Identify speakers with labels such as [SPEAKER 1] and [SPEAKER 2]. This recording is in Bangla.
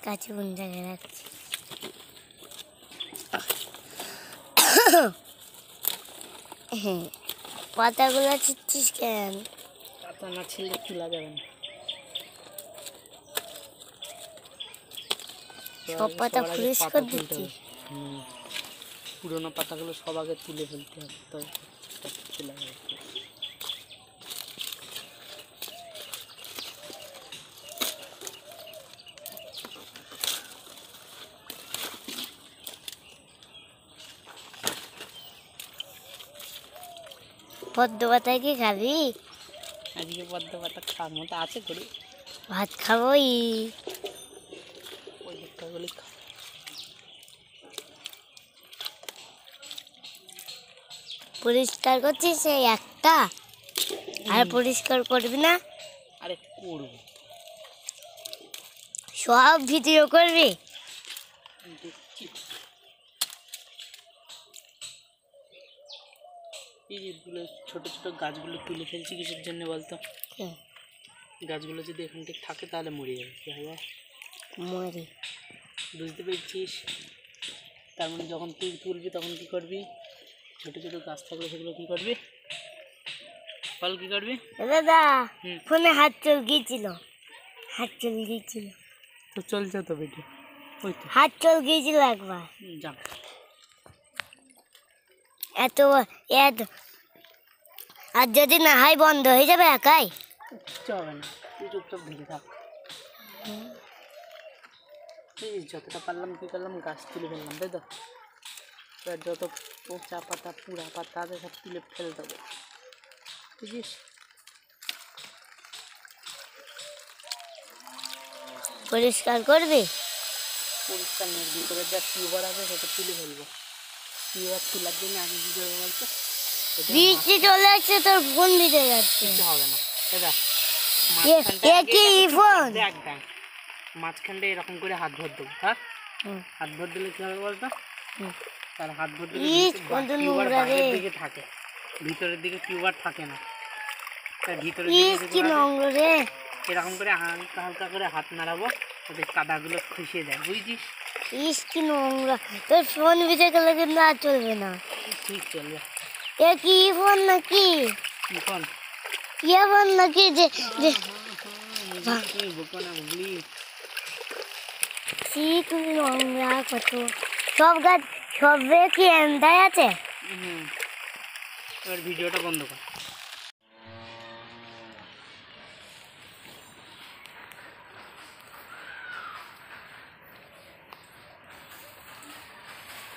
[SPEAKER 1] কাছে কোন জায়গায় রাখছি? পাতাগুলো ছিটছিস কেন?
[SPEAKER 2] পাতা না ছিঁড়লে তোলা যাবে না।
[SPEAKER 1] সব পাতা পরিষ্কার দিচ্ছিস?
[SPEAKER 2] পুরোনো পাতাগুলো সব আগে তুলে ফেলতে হবে, তবে তোলা যাবে।
[SPEAKER 1] পদ্ম পাতায় কি খাবি?
[SPEAKER 2] আজকে পদ্ম পাতা খাওয়ার মতো আছে করে
[SPEAKER 1] ভাত খাবো।
[SPEAKER 2] ওই দিকটাগুলি
[SPEAKER 1] পরিষ্কার করছিস সেই একটা, আর পরিষ্কার করবি না?
[SPEAKER 2] আরে করবো,
[SPEAKER 1] সব ভিডিও করবি?
[SPEAKER 2] দেখছি এই যেগুলো ছোট ছোট গাছগুলো তুলে ফেলছি কিসের জন্য বলতো? গাছগুলো যদি এখান থেকে থাকে তাহলে মরে যাবে। কি হবে?
[SPEAKER 1] মরে।
[SPEAKER 2] বুঝতে পেরেছিস? তার মানে যখন তুই তুলবি তখন কি করবি? ছোট ছোট গাছ থাকলে সেগুলো কি করবি? ফল কি করবি?
[SPEAKER 1] দাদা ফোনে হাত চল গিয়েছিল,
[SPEAKER 2] তো চলছে তো বেটি, ওই তো
[SPEAKER 1] হাত চল গিয়েছিল একবার।
[SPEAKER 2] যা
[SPEAKER 1] এত এত আর যদি না হয় বন্ধ হয়ে যাবে একাই।
[SPEAKER 2] কিচ্ছু হবে না, তুই চুপচাপ ধরে থাক। যতটা পারলাম কি করলাম, গাছ তুলে ফেললাম, তাই তো? এবার যত পচা পাতা পুরা পাতা আছে সব তুলে ফেলে দেবো, বুঝিস?
[SPEAKER 1] পরিষ্কার করবি?
[SPEAKER 2] পরিষ্কার নেই, ভিতরে যা টিউবার আছে সেটা তুলে ফেলবো। টিউবার তোলার জন্য আগে কি করবো বলতো?
[SPEAKER 1] বৃষ্টি চলে আসছে, তোর ফোন দিতে যাচ্ছে।
[SPEAKER 2] কিছু হবে না, দেখ মাঝখানটা এরকম করে হাত ভর দেবো। হ্যাঁ, হাত ভর দিলে কি হবে বলতো? তার হাত ভর দিলে টিউবার বাইরের দিকে থাকে, ভিতরের দিকে টিউবার থাকে না। তার ভিতরের দিকে এরকম করে হালকা হালকা করে হাত নাড়াবো, ওদের কাদাগুলো খসিয়ে যায়, বুঝছিস?
[SPEAKER 1] ইস কি নোংরা, তোর ফোন ভিজে গেলে কিন্তু আর চলবে না।
[SPEAKER 2] ঠিক চলবে।
[SPEAKER 1] এ কি ফোন নাকি?
[SPEAKER 2] কি ফোন?
[SPEAKER 1] ইয়ে ফোন নাকি যে
[SPEAKER 2] বুঝলি?
[SPEAKER 1] কি নোংরা কত। সব গাছ সবে কি এন্দায় আছে।
[SPEAKER 2] এবার ভিডিওটা বন্ধ কর।